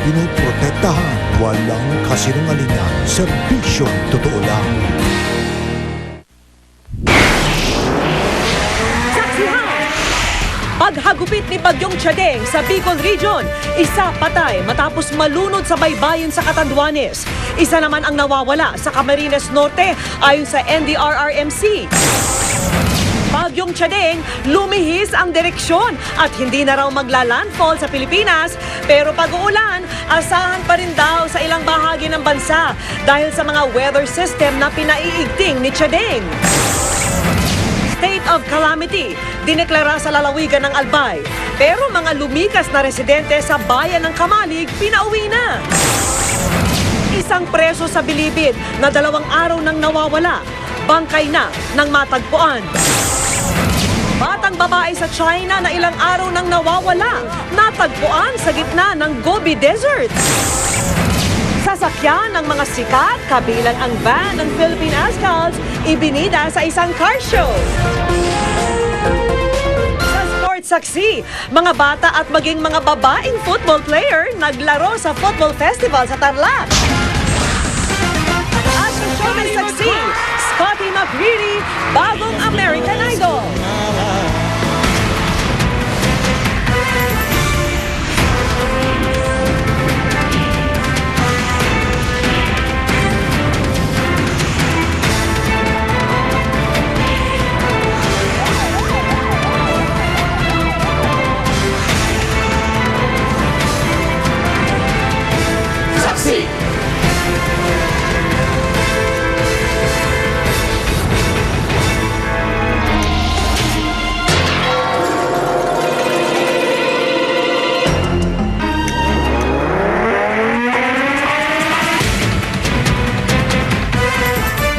pinuprotektahan. Walang kasinungalingan, serbisyong totoo lang. Paghagupit ni Bagyong Chadeng sa Bicol Region, isa patay matapos malunod sa baybayin sa Catanduanes. Isa naman ang nawawala sa Camarines Norte ayon sa NDRRMC. Bagyong Chadeng, lumihis ang direksyon at hindi na raw magla-landfall sa Pilipinas, pero pag-uulan, asahan pa rin daw sa ilang bahagi ng bansa dahil sa mga weather system na pinaiigting ni Chadeng. State of calamity, dineklara sa lalawigan ng Albay. Pero mga lumikas na residente sa bayan ng Kamalig, pinauwi na. Isang preso sa Bilibid na 2 araw nang nawawala, bangkay na ng matagpuan. Batang babae sa China na ilang araw nang nawawala, natagpuan sa gitna ng Gobi Desert. Sasakyan ng mga sikat, kabilang ang van ng Philippine Ascalts, ibinida sa isang car show. Sa sports saksi, mga bata at maging mga babaeng football player naglaro sa football festival sa Tarlac. At sa showbiz saksi, Scotty McCreery, bagong American Idol.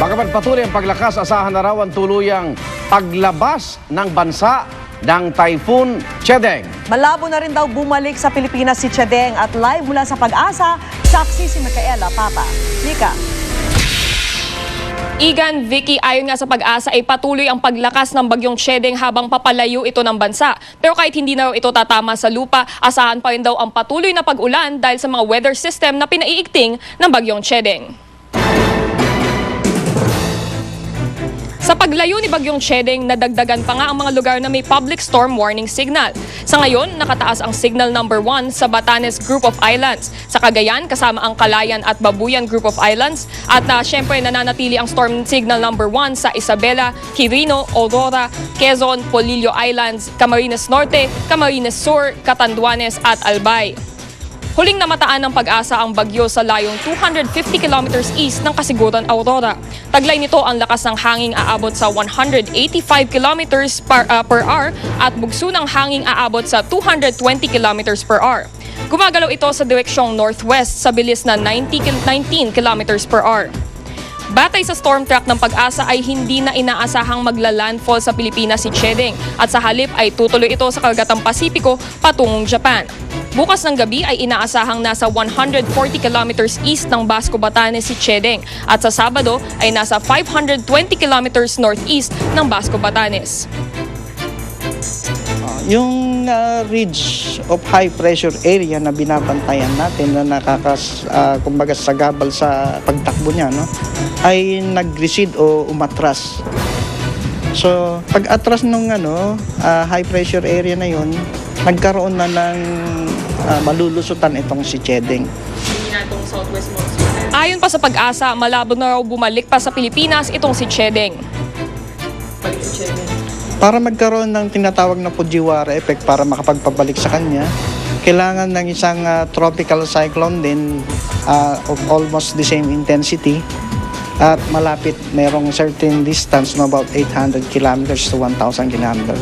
Bagaman patuloy ang paglakas, asahan na raw ang tuluyang paglabas ng bansa ng Typhoon Chadeng. Malabo na rin daw bumalik sa Pilipinas si Chadeng at live mula sa Pag-asa, saksi si Micaela Papa. Mika. Igan, Vicky, ayon nga sa Pag-asa ay patuloy ang paglakas ng Bagyong Chadeng habang papalayo ito ng bansa. Pero kahit hindi na ito tatama sa lupa, asahan pa rin daw ang patuloy na pag-ulan dahil sa mga weather system na pinaiigting ng Bagyong Chadeng. Sa paglayo ni Bagyong Chadeng, nadagdagan pa nga ang mga lugar na may public storm warning signal. Sa ngayon, nakataas ang signal number 1 sa Batanes Group of Islands. Sa Cagayan, kasama ang Calayan at Babuyan Group of Islands. At syempre, nananatili ang storm signal number 1 sa Isabela, Quirino, Aurora, Quezon, Polillo Islands, Camarines Norte, Camarines Sur, Catanduanes at Albay. Huling namataan ng Pag-asa ang bagyo sa layong 250 kilometers east ng Kasiguran, Aurora. Taglay nito ang lakas ng hanging aabot sa 185 kilometers per hour at bugso ng hanging aabot sa 220 kilometers per hour. Gumagalaw ito sa direksyong northwest sa bilis na 19 kilometers per hour. Batay sa storm track ng Pag-asa ay hindi na inaasahang magla-landfall sa Pilipinas si Chadeng at sa halip ay tutuloy ito sa Karagatang Pasipiko patungong Japan. Bukas ng gabi ay inaasahang nasa 140 kilometers east ng Basco, Batanes si Chadeng at sa Sabado ay nasa 520 kilometers northeast ng Basco, Batanes. Yung ridge of high pressure area na binabantayan natin na kumbaga sagabal sa pagtakbo niya, no, ay nag-recede o umatras. So, pag-atras ng high pressure area na yon, nagkaroon na ng malulusutan itong si Chadeng. Ayon pa sa Pag-asa, malabo na raw bumalik pa sa Pilipinas itong si Chadeng. Para magkaroon ng tinatawag na Fujiwara effect para makapagpabalik sa kanya, kailangan ng isang tropical cyclone din of almost the same intensity at malapit, merong certain distance na about 800 kilometers to 1,000 kilometers.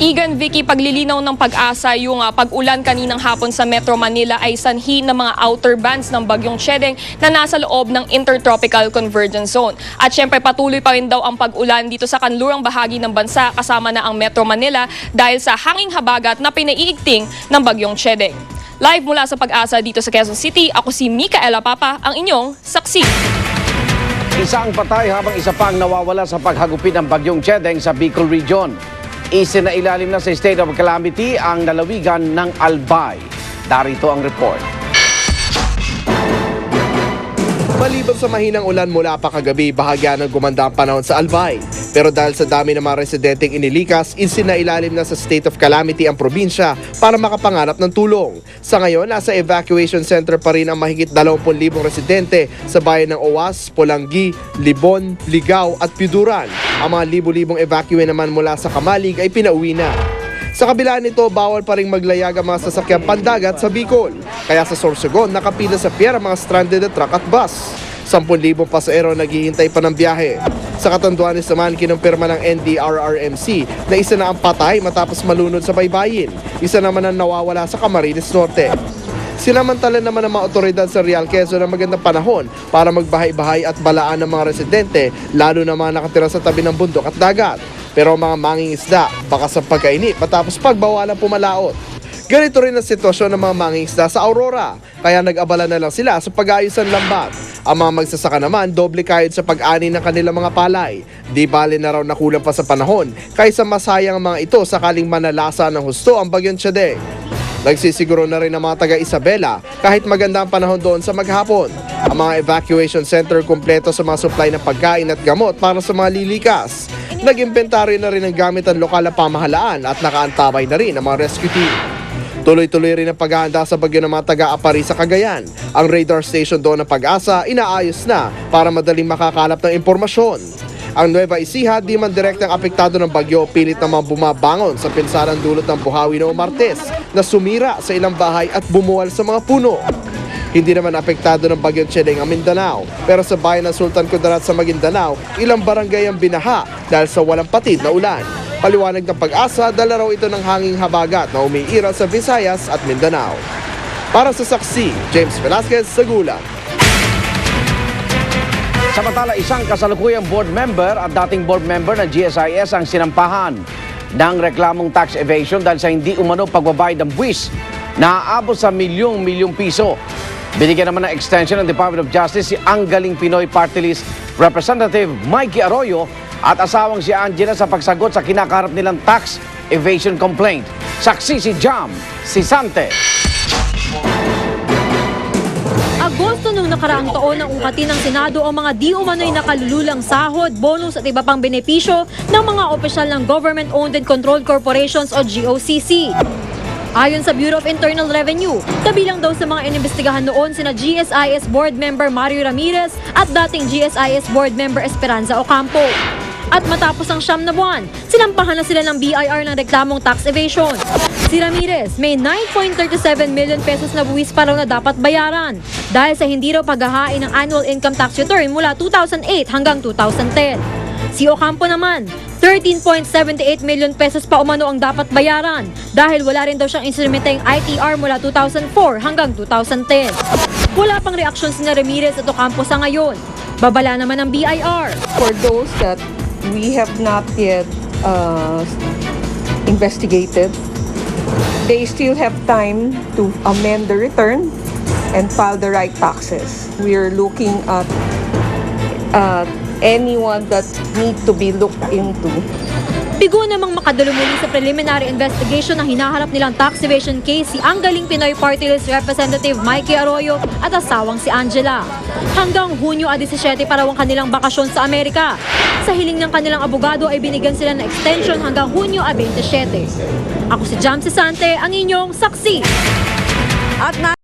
Igan, Vicky, paglilinaw ng Pag-asa, yung pag-ulan kaninang hapon sa Metro Manila ay sanhi ng mga outer bands ng Bagyong Chadeng na nasa loob ng Intertropical Convergence Zone. At syempre patuloy pa rin daw ang pag-ulan dito sa kanlurang bahagi ng bansa kasama na ang Metro Manila dahil sa hanging habagat na pinaiigting ng Bagyong Chadeng. Live mula sa Pag-asa dito sa Quezon City, ako si Micaela Papa, ang inyong saksi. Isa ang patay habang isa pa ang nawawala sa paghagupit ng Bagyong Chadeng sa Bicol Region. Isinailalim na sa state of calamity ang lalawigan ng Albay. Darito ang report. Maliban sa mahinang ulan mula pa kagabi, bahagya ng gumanda ang panahon sa Albay. Pero dahil sa dami ng mga residenteng inilikas, isinailalim na sa state of calamity ang probinsya para makapangarap ng tulong. Sa ngayon, nasa evacuation center pa rin ang mahigit 20,000 residente sa bayan ng Owas, Polanggi, Libon, Ligao at Piduran. Ang mga libo-libong evacuee naman mula sa Kamalig ay pinauwi na. Sa kabila nito, bawal pa rin maglayag ang mga sasakyang pandagat sa Bicol. Kaya sa Sorsogon, nakapila sa pier ang mga stranded na truck at bus. 10,000 pasahero naghihintay pa ng biyahe. Sa Catanduanes naman, kinumpirma ng NDRRMC na isa na ang patay matapos malunod sa baybayin. Isa naman ang nawawala sa Camarines Norte. Sinamantala naman ng mga otoridad sa Real Quezon ang magandang panahon para magbahay-bahay at balaan ng mga residente, lalo na mga nakatira sa tabi ng bundok at dagat. Pero ang mga mangingisda, baka sa pagkainip matapos pagbawalan pumalaot. Ganito rin ang sitwasyon ng mga mangingisda sa Aurora, kaya nag-abala na lang sila sa pag-ayos ng lambat. Ang mga magsasaka naman, doble kayod sa pag-ani ng kanilang mga palay. Di bali na raw nakulang pa sa panahon, kaysa masayang ang mga ito sakaling manalasa ng husto ang bagyong Chedeng. Nagsisiguro na rin ang mga taga-Isabela kahit maganda ang panahon doon sa maghapon. Ang mga evacuation center kumpleto sa mga supply ng pagkain at gamot para sa mga lilikas. Nag-imbentaryo na rin ang gamit ang lokal na pamahalaan at nakaantabay na rin ang mga rescue team. Tuloy-tuloy rin ang paghahanda sa bagyo ng mga taga-Apari sa Cagayan. Ang radar station doon ng Pag-asa inaayos na para madaling makakalap ng impormasyon. Ang Nueva Ecija di man direktang apektado ng bagyo, pilit naman bumabangon sa pinsalang dulot ng buhawi noong Martes na sumira sa ilang bahay at bumuwal sa mga puno. Hindi naman apektado ng bagyong Chedeng ang Mindanao, pero sa bayan ng Sultan Kudarat sa Maguindanao, ilang barangay ang binaha dahil sa walang patid na ulan. Paliwanag ng Pag-asa, dala raw ito ng hanging habagat na umiiral sa Visayas at Mindanao. Para sa Saksi, James Velasquez, Sagulat. Samantala, isang kasalukuyang board member at dating board member ng GSIS ang sinampahan ng reklamong tax evasion dahil sa hindi umano pagbabayad ng buwis na aabot sa milyong-milyong piso. Binigyan naman ng extension ng Department of Justice si Anggaling Pinoy Party List Representative Mikey Arroyo at asawang si Angela sa pagsagot sa kinakaharap nilang tax evasion complaint. Saksi si Jam Sisante. Agosto noong nakaraang taon ng ukatin ng Senado ang mga di umano'y nakalululang sahod, bonus at iba pang benepisyo ng mga opisyal ng Government-Owned and Controlled Corporations o GOCC. Ayon sa Bureau of Internal Revenue, kabilang daw sa mga inimbestigahan noon sina GSIS Board Member Mario Ramirez at dating GSIS Board Member Esperanza Ocampo. At matapos ang 9 na buwan, sinampahan na sila ng BIR ng reklamong tax evasion. Si Ramirez may 9.37 million pesos na buwis pa raw na dapat bayaran dahil sa hindi raw paghahain ng annual income tax return mula 2008 hanggang 2010. Si Ocampo naman, 13.78 million pesos pa umano ang dapat bayaran dahil wala rin daw siyang instrumenteng ITR mula 2004 hanggang 2010. Wala pang reaksyon sina Ramirez at Ocampo sa ngayon. Babala naman ng BIR. For those that we have not yet investigated, they still have time to amend the return and file the right taxes. We are looking at anyone that need to be looked into. Bigo namang makadalo muli sa preliminary investigation na hinaharap nilang tax evasion case si Anggaling Pinoy Party List Representative Mikey Arroyo at asawang si Angela. Hanggang Hunyo 17 para ang kanilang bakasyon sa Amerika. Sa hiling ng kanilang abogado ay binigyan sila ng extension hanggang Hunyo 27. Ako si Jam Sisante, ang inyong saksi. At